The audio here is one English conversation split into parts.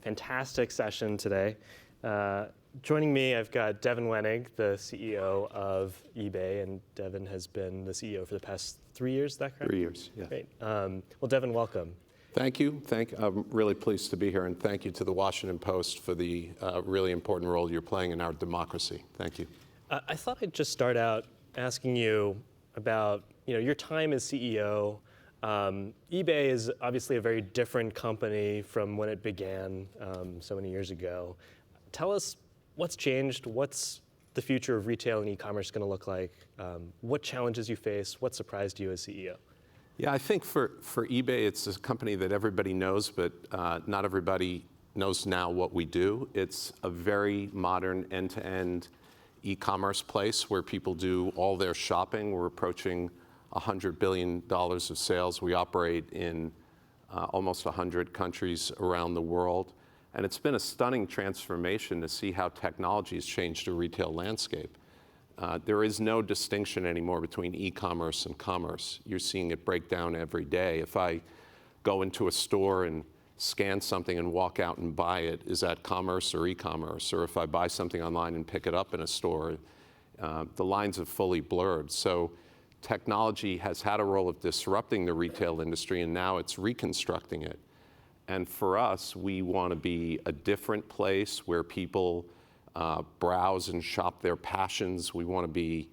fantastic session today. Joining me, I've got Devin Wenig, the CEO of eBay, and Devin has been the CEO for the past 3 years, is that correct? 3 years, yeah. Great. Well, Devin, welcome. Thank you. I'm really pleased to be here, and thank you to the Washington Post for the really important role you're playing in our democracy. Thank you. I thought I'd just start out asking you about your time as CEO. eBay is obviously a very different company from when it began so many years ago. Tell us what's changed, what's the future of retail and e-commerce going to look like, what challenges you face, what surprised you as CEO? Yeah, I think for eBay, it's a company that everybody knows, but not everybody knows now what we do. It's a very modern end-to-end e-commerce place where people do all their shopping. We're approaching $100 billion of sales. We operate in almost 100 countries around the world. And it's been a stunning transformation to see how technology has changed the retail landscape. There is no distinction anymore between e-commerce and commerce. You're seeing it break down every day. If I go into a store and scan something and walk out and buy it, is that commerce or e-commerce? Or if I buy something online and pick it up in a store, the lines have fully blurred. So technology has had a role of disrupting the retail industry, and now it's reconstructing it. And for us, we want to be a different place where people browse and shop their passions. We want to be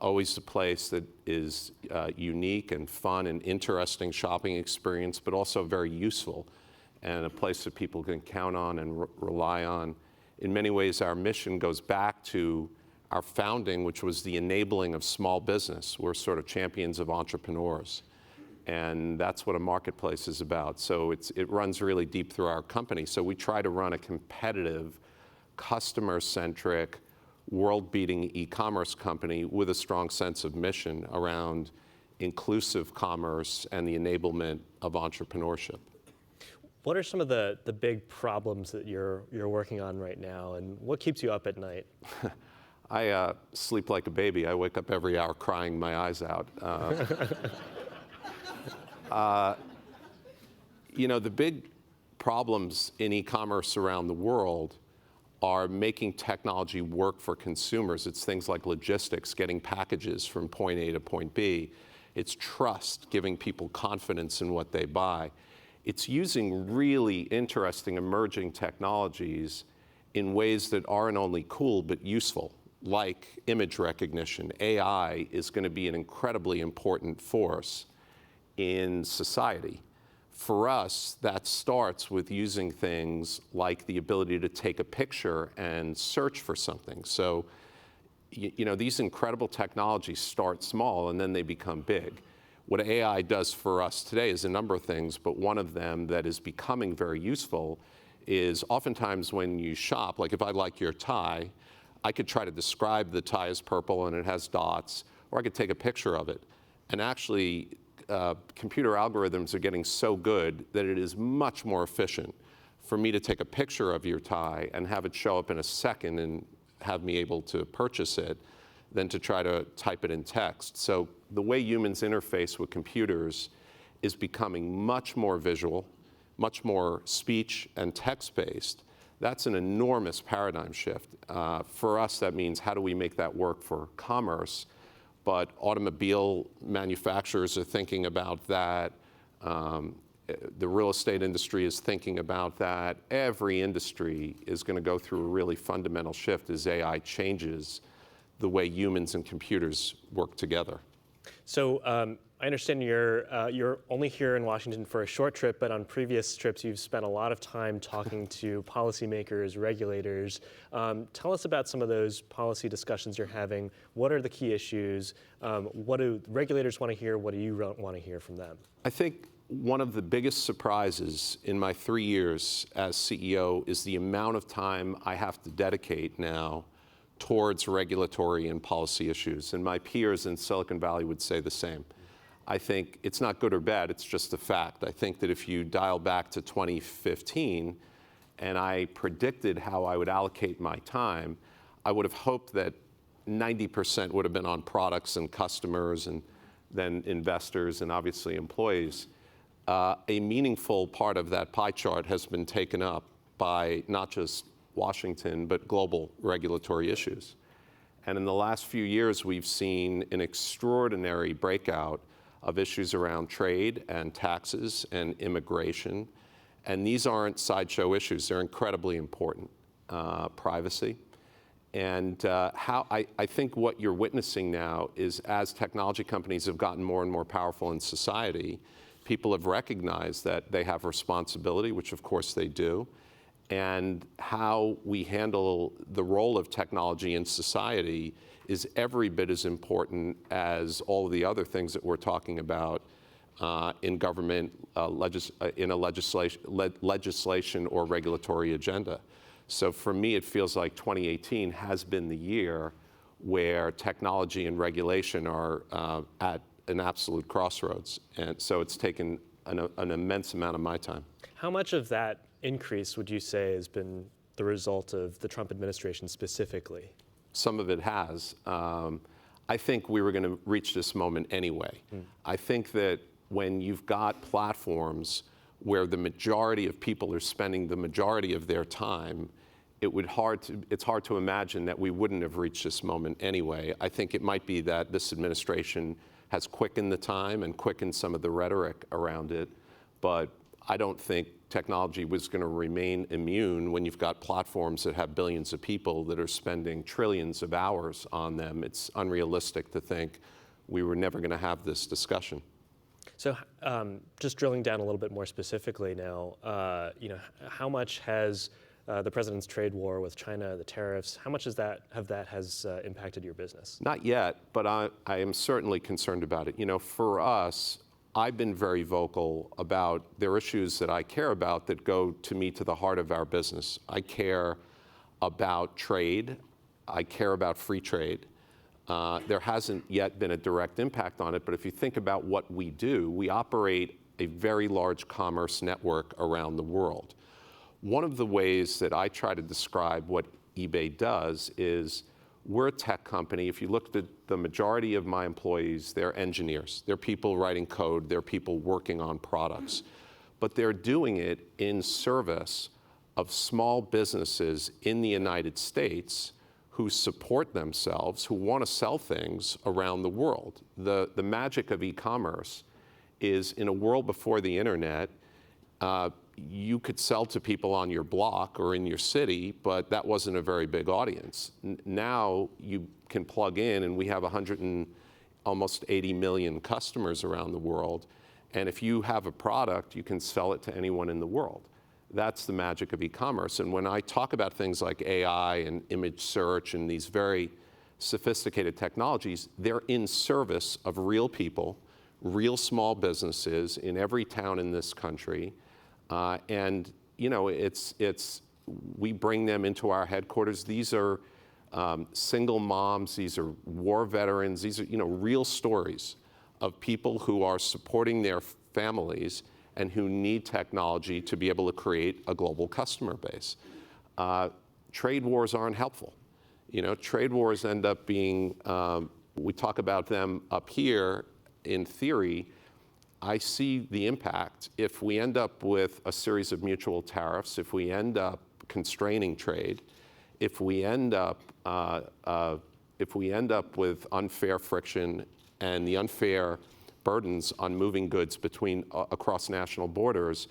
always a place that is unique and fun and interesting shopping experience, but also very useful, and a place that people can count on and rely on. In many ways, our mission goes back to our founding, which was the enabling of small business. We're sort of champions of entrepreneurs. And that's what a marketplace is about. So it runs really deep through our company. So we try to run a competitive, customer-centric, world-beating e-commerce company with a strong sense of mission around inclusive commerce and the enablement of entrepreneurship. What are some of the big problems that you're working on right now, and what keeps you up at night? I sleep like a baby. I wake up every hour crying my eyes out. The big problems in e-commerce around the world are making technology work for consumers. It's things like logistics, getting packages from point A to point B. It's trust, giving people confidence in what they buy. It's using really interesting emerging technologies in ways that aren't only cool but useful, like image recognition. AI is going to be an incredibly important force in society. For us, that starts with using things like the ability to take a picture and search for something. So, these incredible technologies start small and then they become big. What AI does for us today is a number of things, but one of them that is becoming very useful is oftentimes when you shop, like if I like your tie, I could try to describe the tie as purple and it has dots, or I could take a picture of it. And actually, computer algorithms are getting so good that it is much more efficient for me to take a picture of your tie and have it show up in a second and have me able to purchase it than to try to type it in text. So the way humans interface with computers is becoming much more visual, much more speech and text-based. That's an enormous paradigm shift. For us, that means how do we make that work for commerce? But automobile manufacturers are thinking about that. The real estate industry is thinking about that. Every industry is going to go through a really fundamental shift as AI changes the way humans and computers work together. So I understand you're only here in Washington for a short trip, but on previous trips you've spent a lot of time talking to policymakers, regulators. Tell us about some of those policy discussions you're having. What are the key issues? What do regulators want to hear? What do you want to hear from them? I think one of the biggest surprises in my 3 years as CEO is the amount of time I have to dedicate now towards regulatory and policy issues. And my peers in Silicon Valley would say the same. I think it's not good or bad, it's just a fact. I think that if you dial back to 2015 and I predicted how I would allocate my time, I would have hoped that 90% would have been on products and customers and then investors and obviously employees. A meaningful part of that pie chart has been taken up by not just Washington, but global regulatory issues. And in the last few years, we've seen an extraordinary breakout of issues around trade and taxes and immigration. And these aren't sideshow issues, they're incredibly important. Privacy. And I think what you're witnessing now is as technology companies have gotten more and more powerful in society, people have recognized that they have responsibility, which of course they do, and how we handle the role of technology in society is every bit as important as all of the other things that we're talking about in government, in a legislation or regulatory agenda. So for me, it feels like 2018 has been the year where technology and regulation are at an absolute crossroads. And so it's taken an immense amount of my time. How much of that increase would you say has been the result of the Trump administration specifically? Some of it has. I think we were going to reach this moment anyway. I think that when you've got platforms where the majority of people are spending the majority of their time, it's hard to imagine that we wouldn't have reached this moment anyway. I think it might be that this administration has quickened the time and quickened some of the rhetoric around it, but I don't think technology was going to remain immune when you've got platforms that have billions of people that are spending trillions of hours on them. It's unrealistic to think we were never going to have this discussion. So just drilling down a little bit more specifically now, how much has the president's trade war with China, the tariffs, how much has impacted your business? Not yet, but I am certainly concerned about it. You know, for us, I've been very vocal about there are issues that I care about that go to me to the heart of our business. I care about trade. I care about free trade. There hasn't yet been a direct impact on it, but if you think about what we do, we operate a very large commerce network around the world. One of the ways that I try to describe what eBay does is we're a tech company. If you look at the majority of my employees, they're engineers. They're people writing code. They're people working on products. But they're doing it in service of small businesses in the United States who support themselves, who want to sell things around the world. The magic of e-commerce is in a world before the internet, you could sell to people on your block or in your city, but that wasn't a very big audience. Now you can plug in, and we have almost 80 million customers around the world. And if you have a product, you can sell it to anyone in the world. That's the magic of e-commerce. And when I talk about things like AI and image search and these very sophisticated technologies, they're in service of real people, real small businesses in every town in this country. And you know, we bring them into our headquarters. These are single moms. These are war veterans. These are real stories of people who are supporting their families and who need technology to be able to create a global customer base. Trade wars aren't helpful. Trade wars end up being, we talk about them up here in theory. I see the impact if we end up with a series of mutual tariffs, if we end up constraining trade, if we end up with unfair friction and the unfair burdens on moving goods across national borders,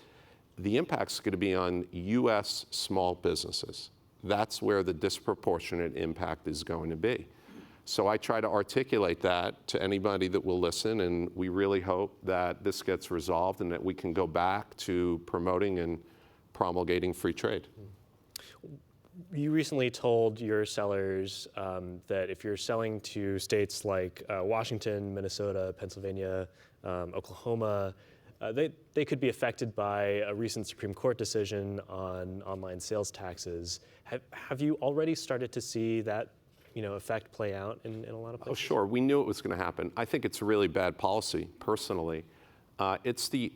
the impact's going to be on U.S. small businesses. That's where the disproportionate impact is going to be. So I try to articulate that to anybody that will listen, and we really hope that this gets resolved and that we can go back to promoting and promulgating free trade. You recently told your sellers that if you're selling to states like Washington, Minnesota, Pennsylvania, Oklahoma, they could be affected by a recent Supreme Court decision on online sales taxes. Have you already started to see that effect play out in a lot of places? Oh, sure. We knew it was going to happen. I think it's really bad policy, personally. It's the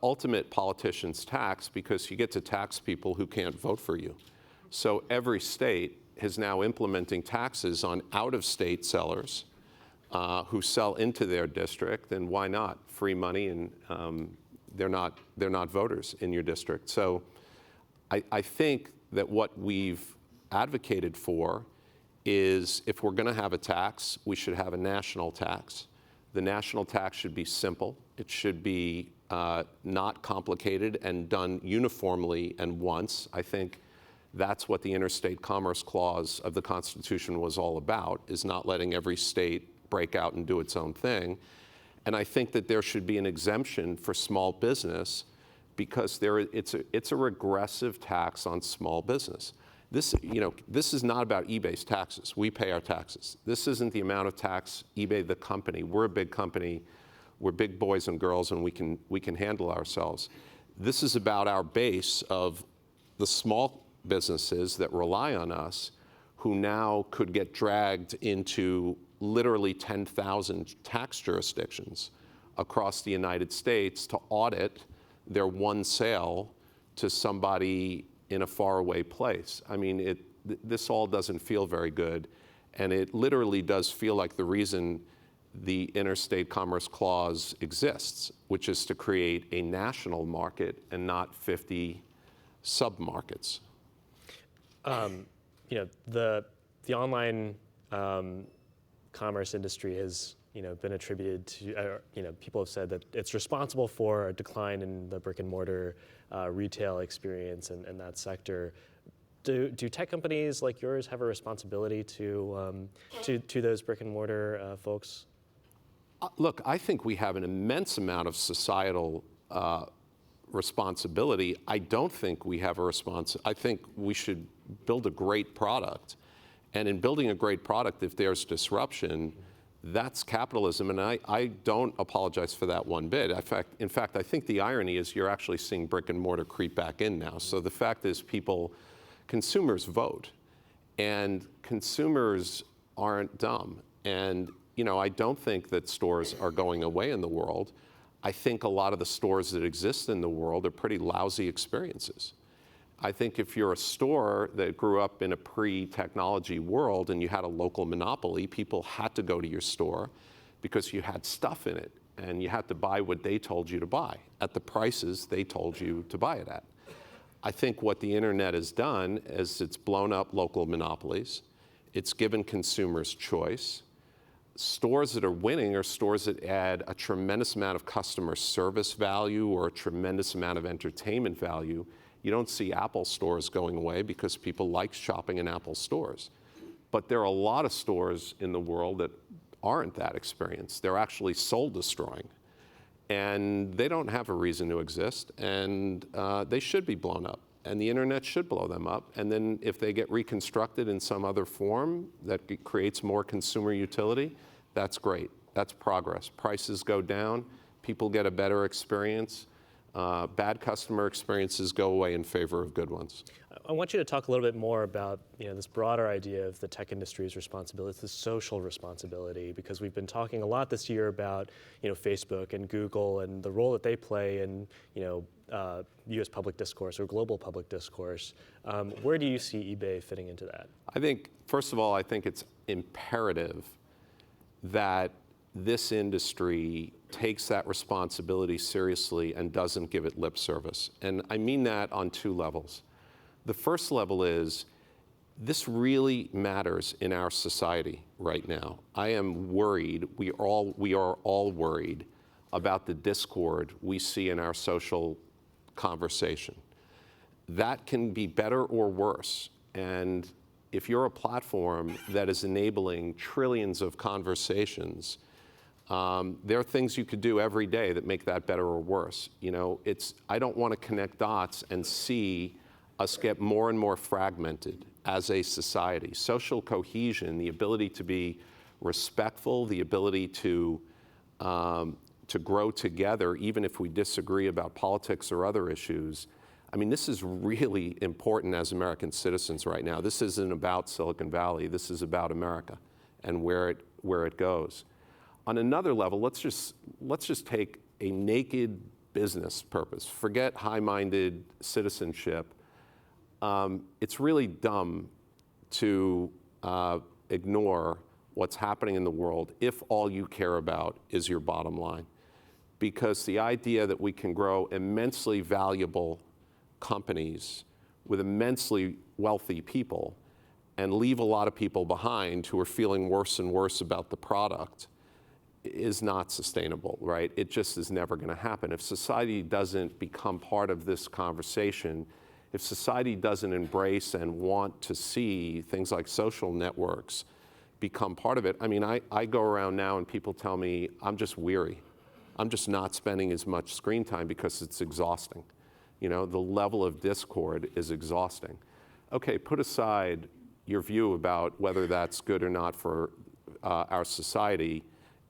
ultimate politician's tax because you get to tax people who can't vote for you. So every state is now implementing taxes on out-of-state sellers who sell into their district, and why not? Free money, and they're not voters in your district. So I think that what we've advocated for is if we're going to have a tax, we should have a national tax. The national tax should be simple. It should be not complicated and done uniformly and once. I think that's what the Interstate Commerce Clause of the Constitution was all about, is not letting every state break out and do its own thing. And I think that there should be an exemption for small business because it's a regressive tax on small business. This is not about eBay's taxes. We pay our taxes. This isn't the amount of tax eBay, the company. We're a big company. We're big boys and girls, and we can handle ourselves. This is about our base of the small businesses that rely on us, who now could get dragged into literally 10,000 tax jurisdictions across the United States to audit their one sale to somebody in a faraway place. I mean, this all doesn't feel very good, and it literally does feel like the reason the Interstate Commerce Clause exists, which is to create a national market and not 50 sub-markets. The online commerce industry has been attributed to, people have said that it's responsible for a decline in the brick and mortar retail experience and that sector. Do tech companies like yours have a responsibility to those brick and mortar folks? Look, I think we have an immense amount of societal responsibility. I don't think we have a I think we should build a great product. And in building a great product, if there's disruption, that's capitalism, and I don't apologize for that one bit. In fact, I think the irony is you're actually seeing brick and mortar creep back in now. So the fact is consumers vote, and consumers aren't dumb. And I don't think that stores are going away in the world. I think a lot of the stores that exist in the world are pretty lousy experiences. I think if you're a store that grew up in a pre-technology world and you had a local monopoly, people had to go to your store because you had stuff in it and you had to buy what they told you to buy at the prices they told you to buy it at. I think what the internet has done is it's blown up local monopolies. It's given consumers choice. Stores that are winning are stores that add a tremendous amount of customer service value or a tremendous amount of entertainment value. You don't see Apple stores going away because people like shopping in Apple stores. But there are a lot of stores in the world that aren't that experience. They're actually soul destroying. And they don't have a reason to exist, and they should be blown up. And the internet should blow them up. And then if they get reconstructed in some other form that creates more consumer utility, that's great. That's progress. Prices go down, people get a better experience. Bad customer experiences go away in favor of good ones. I want you to talk a little bit more about this broader idea of the tech industry's responsibility, the social responsibility, because we've been talking a lot this year about Facebook and Google and the role that they play in U.S. public discourse or global public discourse. Where do you see eBay fitting into that? I think, first of all, I think it's imperative that this industry takes that responsibility seriously and doesn't give it lip service. And I mean that on two levels. The first level is this really matters in our society right now. I am worried, we are all worried about the discord we see in our social conversation. That can be better or worse. And if you're a platform that is enabling trillions of conversations, there are things you could do every day that make that better or worse. I don't want to connect dots and see us get more and more fragmented as a society. Social cohesion, the ability to be respectful, the ability to grow together, even if we disagree about politics or other issues. I mean, this is really important as American citizens right now. This isn't about Silicon Valley. This is about America and where it goes. On another level, let's just take a naked business purpose. Forget high-minded citizenship. It's really dumb to ignore what's happening in the world if all you care about is your bottom line. Because the idea that we can grow immensely valuable companies with immensely wealthy people and leave a lot of people behind who are feeling worse and worse about the product is not sustainable, right? It just is never going to happen. If society doesn't become part of this conversation, if society doesn't embrace and want to see things like social networks become part of it, I mean, I go around now and people tell me I'm just weary. I'm just not spending as much screen time because it's exhausting. You know, the level of discord is exhausting. Okay, put aside your view about whether that's good or not for our society.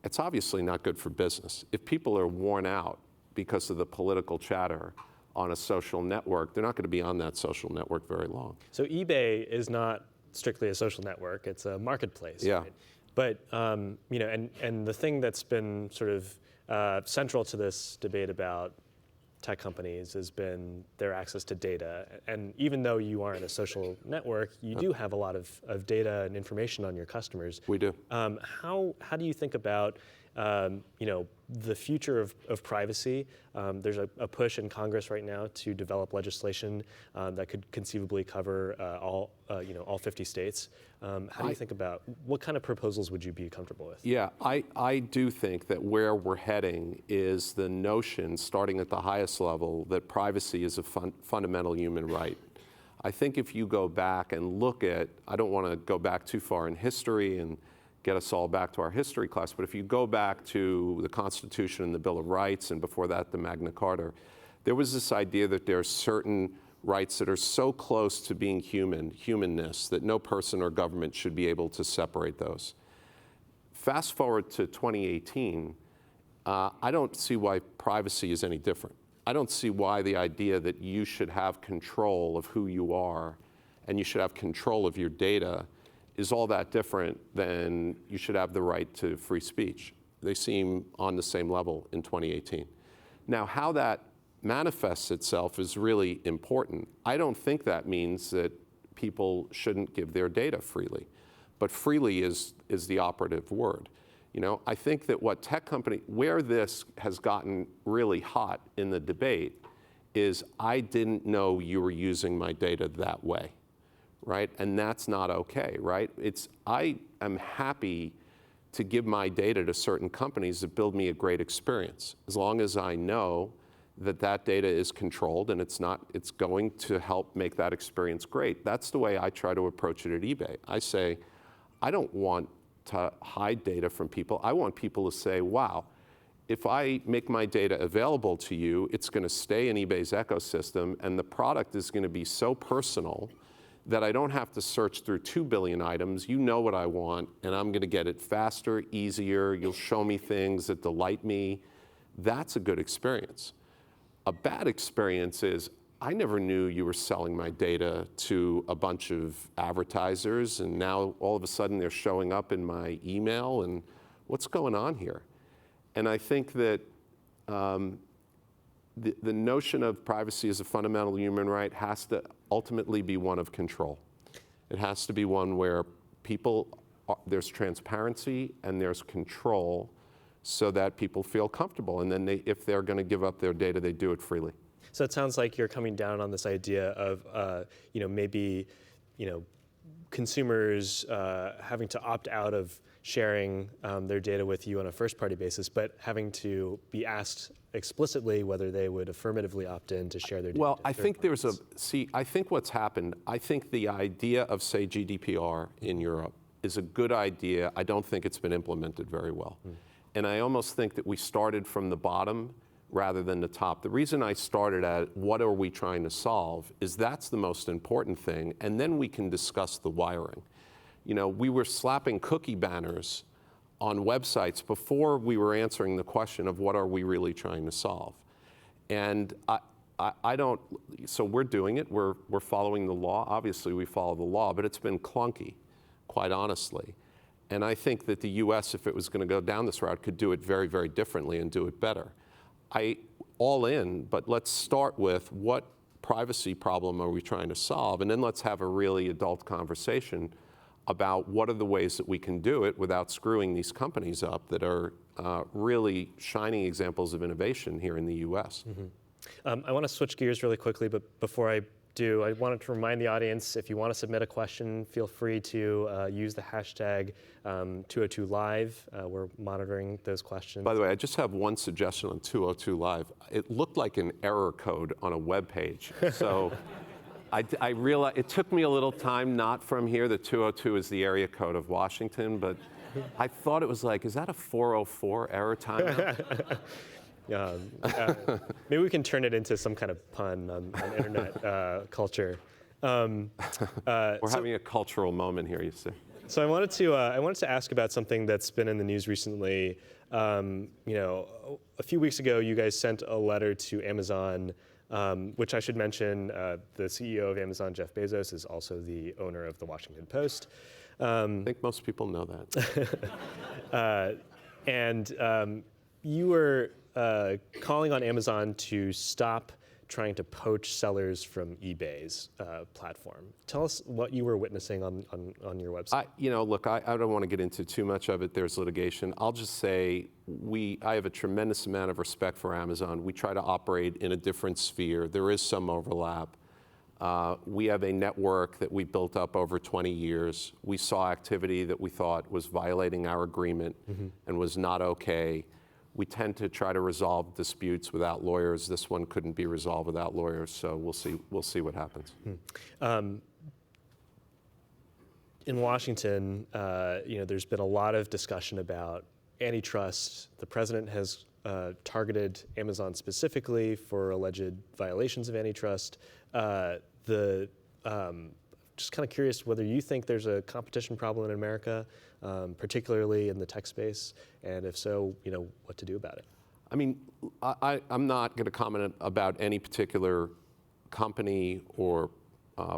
It's obviously not good for business. If people are worn out because of the political chatter on a social network, they're not going to be on that social network very long. So eBay is not strictly a social network; it's a marketplace. Yeah. Right? But you know, and the thing that's been sort of central to this debate about tech companies has been their access to data. And even though you aren't a social network, you do have a lot of data and information on your customers. We do. How do you think about you know, the future of privacy? There's a push in Congress right now to develop legislation that could conceivably cover you know, all 50 states. How do you think about, what kind of proposals would you be comfortable with? Yeah, I do think that where we're heading is the notion, starting at the highest level, that privacy is a fundamental human right. I think if you go back and look at, I don't want to go back too far in history and get us all back to our history class, but if you go back to the Constitution and the Bill of Rights, and before that the Magna Carta, there was this idea that there are certain rights that are so close to being humanness, that no person or government should be able to separate those. Fast forward to 2018, I don't see why privacy is any different. I don't see why the idea that you should have control of who you are and you should have control of your data is all that different than you should have the right to free speech. They seem on the same level in 2018. Now, how that manifests itself is really important. I don't think that means that people shouldn't give their data freely, but freely is the operative word. You know, I think that what tech company, where this has gotten really hot in the debate is, I didn't know you were using my data that way, right? And that's not okay, right? I am happy to give my data to certain companies that build me a great experience, as long as I know that that data is controlled and it's going to help make that experience great. That's the way I try to approach it at eBay. I say, I don't want to hide data from people. I want people to say, wow, if I make my data available to you, it's going to stay in eBay's ecosystem, and the product is going to be so personal that I don't have to search through 2 billion items. You know what I want, and I'm going to get it faster, easier. You'll show me things that delight me. That's a good experience. A bad experience is, I never knew you were selling my data to a bunch of advertisers, and now all of a sudden they're showing up in my email, and what's going on here? And I think that the notion of privacy as a fundamental human right has to ultimately be one of control. It has to be one where there's transparency and there's control, so that people feel comfortable. And then if they're going to give up their data, they do it freely. So it sounds like you're coming down on this idea of you know, maybe, you know, consumers having to opt out of sharing their data with you on a first-party basis, but having to be asked explicitly whether they would affirmatively opt in to share their data. Well, I think I think what's happened, I think the idea of, say, GDPR in Europe is a good idea. I don't think it's been implemented very well. And I almost think that we started from the bottom rather than the top. The reason I started at what are we trying to solve is that's the most important thing, and then we can discuss the wiring. You know, we were slapping cookie banners on websites before we were answering the question of what are we really trying to solve. And I don't, so we're doing it, we're following the law. Obviously we follow the law, but it's been clunky, quite honestly. And I think that the US, if it was going to go down this route, could do it very, very differently and do it better. All in, but let's start with what privacy problem are we trying to solve, and then let's have a really adult conversation about what are the ways that we can do it without screwing these companies up that are really shining examples of innovation here in the US. I want to switch gears really quickly, but before I do, I wanted to remind the audience, if you want to submit a question, feel free to use the hashtag 202Live. We're monitoring those questions. By the way, I just have one suggestion on 202 Live. It looked like an error code on a web page. So I realized it took me a little time, not from here. The 202 is the area code of Washington, but I thought it was like, is that a 404 error time? Maybe we can turn it into some kind of pun on internet culture. We're having a cultural moment here, you see. So I wanted to ask about something that's been in the news recently. A few weeks ago, you guys sent a letter to Amazon, which I should mention, the CEO of Amazon, Jeff Bezos, is also the owner of the Washington Post. I think most people know that. And you were calling on Amazon to stop trying to poach sellers from eBay's platform. Tell us what you were witnessing on your website. Look, I don't want to get into too much of it. There's litigation. I'll just say I have a tremendous amount of respect for Amazon. We try to operate in a different sphere. There is some overlap. We have a network that we built up over 20 years. We saw activity that we thought was violating our agreement and was not okay. We tend to try to resolve disputes without lawyers. This one couldn't be resolved without lawyers, so we'll see what happens. In Washington, there's been a lot of discussion about antitrust. The president has targeted Amazon specifically for alleged violations of antitrust. Just kind of curious whether you think there's a competition problem in America, particularly in the tech space, and if so, what to do about it. I mean, I'm not going to comment about any particular company or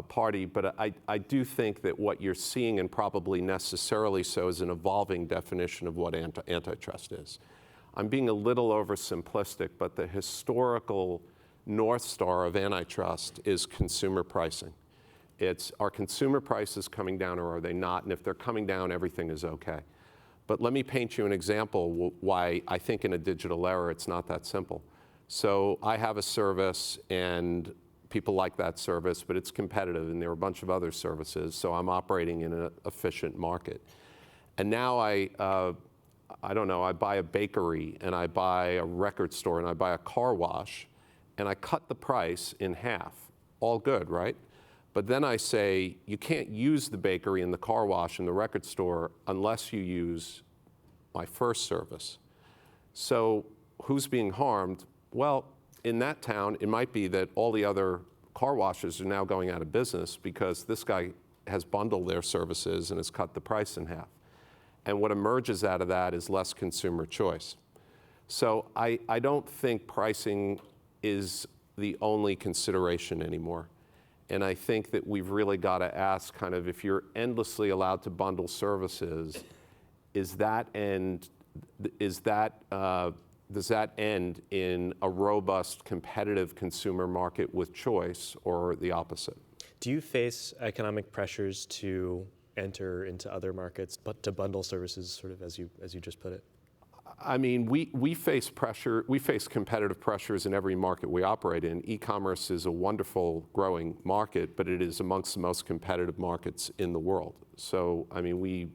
party, but I do think that what you're seeing, and probably necessarily so, is an evolving definition of what antitrust is. I'm being a little oversimplistic, but the historical North Star of antitrust is consumer pricing. Are consumer prices coming down or are they not? And if they're coming down, everything is okay. But let me paint you an example why I think in a digital era it's not that simple. So I have a service and people like that service, but it's competitive and there are a bunch of other services, so I'm operating in an efficient market. And now I buy a bakery and I buy a record store and I buy a car wash and I cut the price in half. All good, right? But then I say, you can't use the bakery and the car wash and the record store unless you use my first service. So who's being harmed? Well, in that town, it might be that all the other car washes are now going out of business because this guy has bundled their services and has cut the price in half. And what emerges out of that is less consumer choice. So I don't think pricing is the only consideration anymore. And I think that we've really got to ask kind of, if you're endlessly allowed to bundle services, does that end in a robust, competitive consumer market with choice, or the opposite? Do you face economic pressures to enter into other markets, but to bundle services, sort of as you just put it? I mean, we face pressure. We face competitive pressures in every market we operate in. E-commerce is a wonderful, growing market, but it is amongst the most competitive markets in the world. So, I mean, we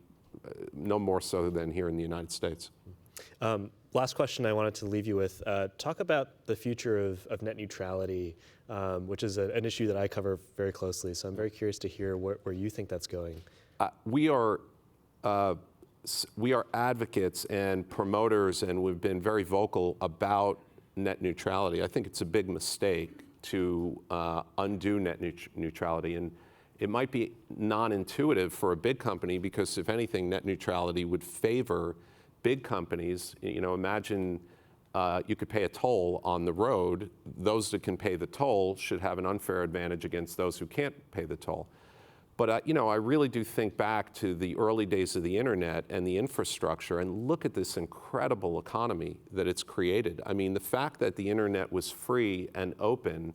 no more so than here in the United States. Last question I wanted to leave you with. Talk about the future of net neutrality, which is an issue that I cover very closely. So I'm very curious to hear where you think that's going. We are advocates and promoters, and we've been very vocal about net neutrality. I think it's a big mistake to undo net neutrality. And it might be non-intuitive for a big company because, if anything, net neutrality would favor big companies. Imagine you could pay a toll on the road. Those that can pay the toll should have an unfair advantage against those who can't pay the toll. But I really do think back to the early days of the internet and the infrastructure, and look at this incredible economy that it's created. I mean, the fact that the internet was free and open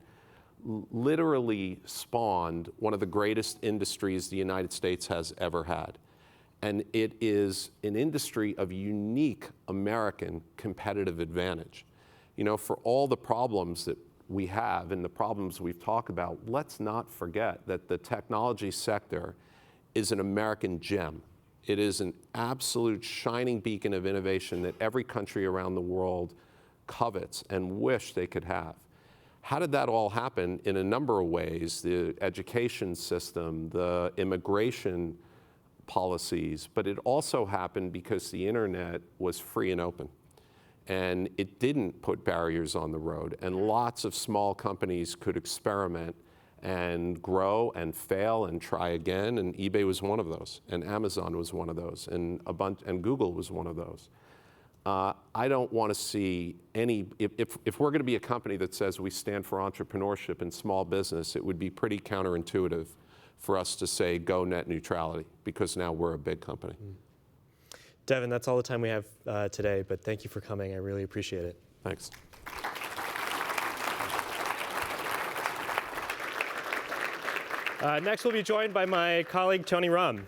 literally spawned one of the greatest industries the United States has ever had. And it is an industry of unique American competitive advantage. For all the problems that we have and the problems we've talked about, let's not forget that the technology sector is an American gem. It is an absolute shining beacon of innovation that every country around the world covets and wish they could have. How did that all happen? In a number of ways, the education system, the immigration policies, but it also happened because the internet was free and open. And it didn't put barriers on the road, and lots of small companies could experiment and grow and fail and try again, and eBay was one of those, and Amazon was one of those, and Google was one of those. I don't want to see any, if we're going to be a company that says we stand for entrepreneurship and small business, it would be pretty counterintuitive for us to say go net neutrality, because now we're a big company. Devin, that's all the time we have today, but thank you for coming. I really appreciate it. Thanks. Next, we'll be joined by my colleague, Tony Rum.